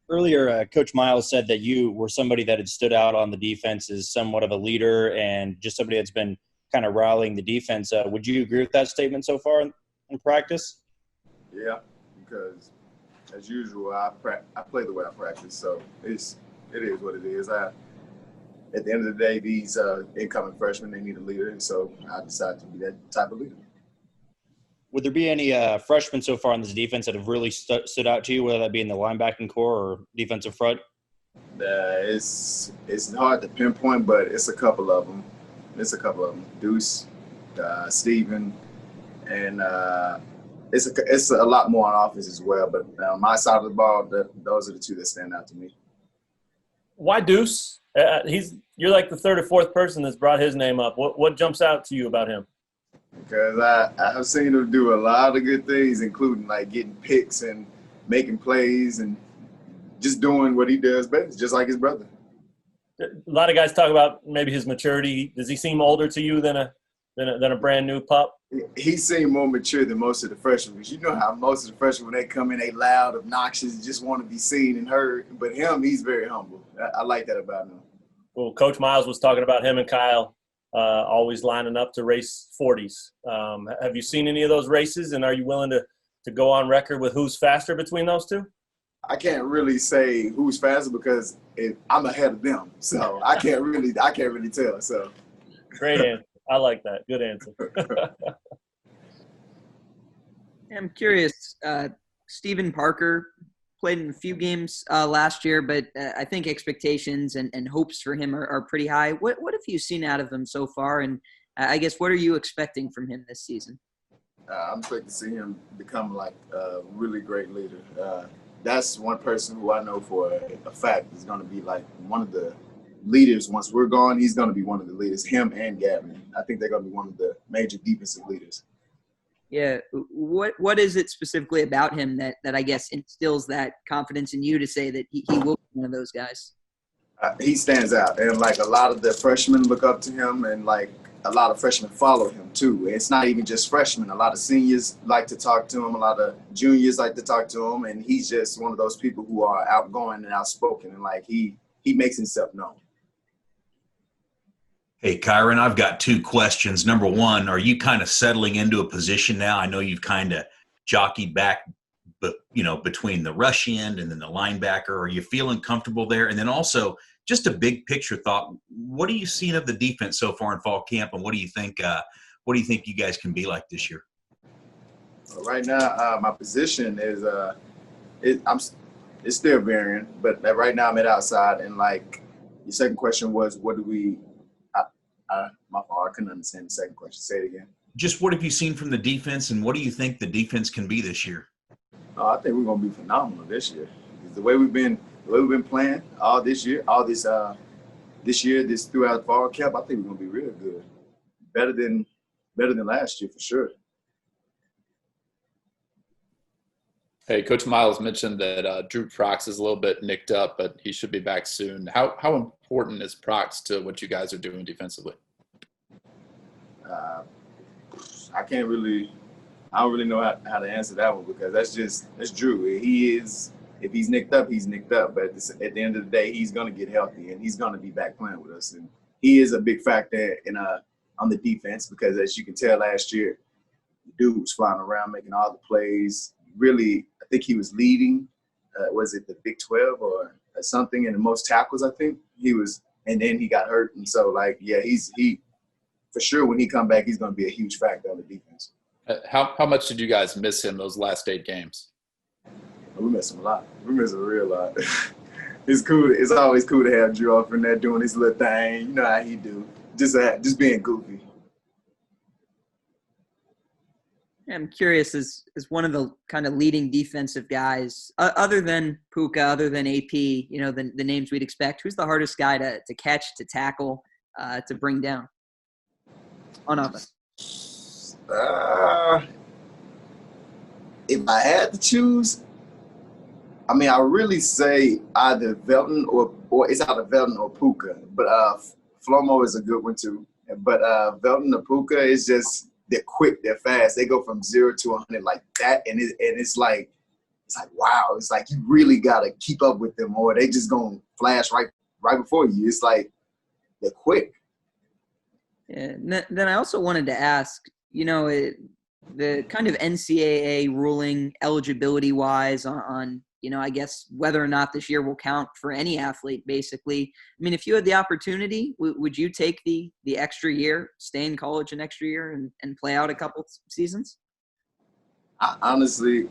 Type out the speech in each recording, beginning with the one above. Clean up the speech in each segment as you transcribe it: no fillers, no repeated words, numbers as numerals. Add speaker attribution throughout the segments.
Speaker 1: Earlier, Coach Miles said that you were somebody that had stood out on the defense as somewhat of a leader and just somebody that's been kind of rallying the defense. Would you agree with that statement so far in practice?
Speaker 2: Yeah, because as usual, I play the way I practice, so it is what it is. At the end of the day, these incoming freshmen, they need a leader, and so I decided to be that type of leader.
Speaker 1: Would there be any freshmen so far on this defense that have really stood out to you, whether that be in the linebacking core or defensive front?
Speaker 2: It's hard to pinpoint, but it's a couple of them. Deuce, Steven, and it's a lot more on offense as well. But on my side of the ball, those are the two that stand out to me.
Speaker 3: Why Deuce? You're like the third or fourth person that's brought his name up. What jumps out to you about him?
Speaker 2: Because I have seen him do a lot of good things, including like getting picks and making plays and just doing what he does best, just like his brother.
Speaker 3: A lot of guys talk about maybe his maturity. Does he seem older to you than a brand new pup?
Speaker 2: He seemed more mature than most of the freshmen. Because you know how most of the freshmen, when they come in, they loud, obnoxious, just want to be seen and heard. But him, he's very humble. I like that about him.
Speaker 3: Well, Coach Miles was talking about him and Kyle always lining up to race 40s. Have you seen any of those races, and are you willing to go on record with who's faster between those two?
Speaker 2: I can't really say who's faster because I'm ahead of them, so I can't really tell. So
Speaker 3: great answer. I like that. Good answer.
Speaker 4: I'm curious. Stephen Parker played in a few games last year, but I think expectations and hopes for him are pretty high. What have you seen out of him so far? And I guess what are you expecting from him this season?
Speaker 2: I'm expecting to see him become like a really great leader. That's one person who I know for a fact is going to be like one of the leaders. Once we're gone, he's going to be one of the leaders, him and Gavin. I think they're going to be one of the major defensive leaders.
Speaker 4: Yeah. What is it specifically about him that I guess instills that confidence in you to say that he will be one of those guys?
Speaker 2: He stands out. And like a lot of the freshmen look up to him, and like a lot of freshmen follow him too. It's not even just freshmen. A lot of seniors like to talk to him. A lot of juniors like to talk to him. And he's just one of those people who are outgoing and outspoken. And like he makes himself known.
Speaker 5: Hey, Kyron, I've got two questions. Number one, are you kind of settling into a position now? I know you've kind of jockeyed back, but between the rush end and then the linebacker. Are you feeling comfortable there? And then also, just a big picture thought. What are you seeing of the defense so far in fall camp, and what do you think? What do you think you guys can be like this year?
Speaker 2: Right now, my position is it's still varying, but right now I'm at outside. And like your second question was, what do we? My fault. I couldn't understand the second question. Say it again.
Speaker 5: Just what have you seen from the defense, and what do you think the defense can be this year?
Speaker 2: I think we're going to be phenomenal this year. The way we've been playing all this year, this throughout fall camp, I think we're going to be real good. Better than last year for sure.
Speaker 6: Hey, Coach Miles mentioned that Drew Prox is a little bit nicked up, but he should be back soon. How important is Prox to what you guys are doing defensively?
Speaker 2: I don't really know how to answer that one because that's Drew. If he's nicked up, he's nicked up. But at the end of the day, he's going to get healthy and he's going to be back playing with us. And he is a big factor on the defense because as you can tell last year, the dude was flying around making all the plays. Really, I think he was leading, was it the Big 12 or something in the most tackles, I think. He was, and then he got hurt. And so, he for sure when he come back, he's going to be a huge factor on the defense.
Speaker 6: How much did you guys miss him those last 8 games?
Speaker 2: We miss him a lot. We miss him a real lot. It's cool. It's always cool to have Drew up in there doing his little thing. You know how he do. Just being goofy.
Speaker 4: I'm curious, as one of the kind of leading defensive guys, other than Puka, other than AP, the names we'd expect, who's the hardest guy to catch, to tackle, to bring down on offense?
Speaker 2: If I had to choose, I really say either Velton or it's either Velton or Puka. But Flomo is a good one too. But Velton or Puka is just – they're quick, they're fast. They go from 0 to 100 like that, and it's like it's like, wow, it's like you really got to keep up with them or they just going to flash right before you. It's like they're quick.
Speaker 4: Yeah. Then I also wanted to ask, the kind of NCAA ruling eligibility-wise on I guess whether or not this year will count for any athlete, basically. I mean, if you had the opportunity, would you take the extra year, stay in college an extra year, and play out a couple seasons?
Speaker 2: Honestly,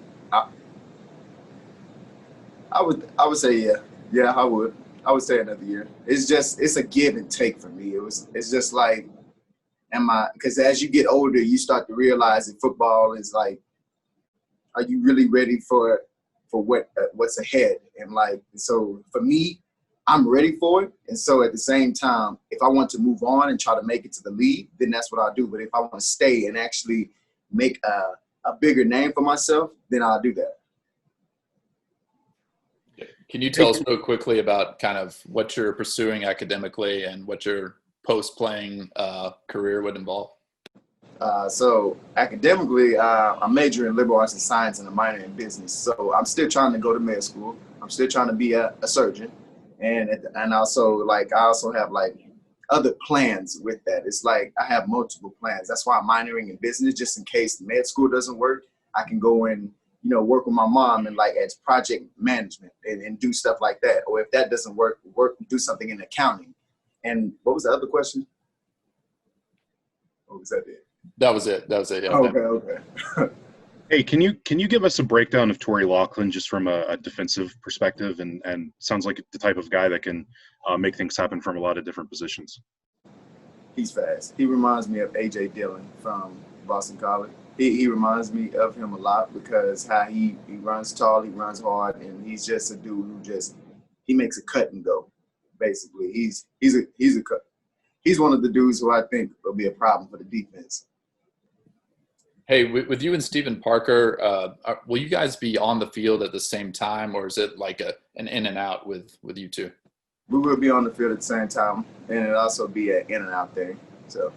Speaker 2: I would say yeah. Yeah, I would. I would say another year. It's a give and take for me. It's just like, because as you get older, you start to realize that football is like, are you really ready for what's ahead? And like, so for me, I'm ready for it. And so at the same time, if I want to move on and try to make it to the league, then that's what I'll do. But if I want to stay and actually make a bigger name for myself, then I'll do that.
Speaker 6: Can you tell us real quickly about kind of what you're pursuing academically and what your post-playing career would involve?
Speaker 2: So academically, I'm majoring in liberal arts and science and a minor in business. So I'm still trying to go to med school. I'm still trying to be a surgeon. And also I also have like other plans with that. It's like I have multiple plans. That's why I'm minoring in business, just in case the med school doesn't work. I can go and work with my mom and like as project management and do stuff like that. Or if that doesn't work, do something in accounting. And what was the other question? What was that?
Speaker 6: That was it. Yeah.
Speaker 2: Okay.
Speaker 7: Hey, can you give us a breakdown of Torrey Loughlin just from a defensive perspective? And sounds like the type of guy that can make things happen from a lot of different positions.
Speaker 2: He's fast. He reminds me of A.J. Dillon from Boston College. He reminds me of him a lot because how he runs tall, he runs hard, and he's just a dude who he makes a cut and go. Basically, he's a cut. He's one of the dudes who I think will be a problem for the defense.
Speaker 6: Hey, with you and Stephen Parker, will you guys be on the field at the same time, or is it like an in and out with you two?
Speaker 2: We will be on the field at the same time, and it'll also be an in and out thing. So.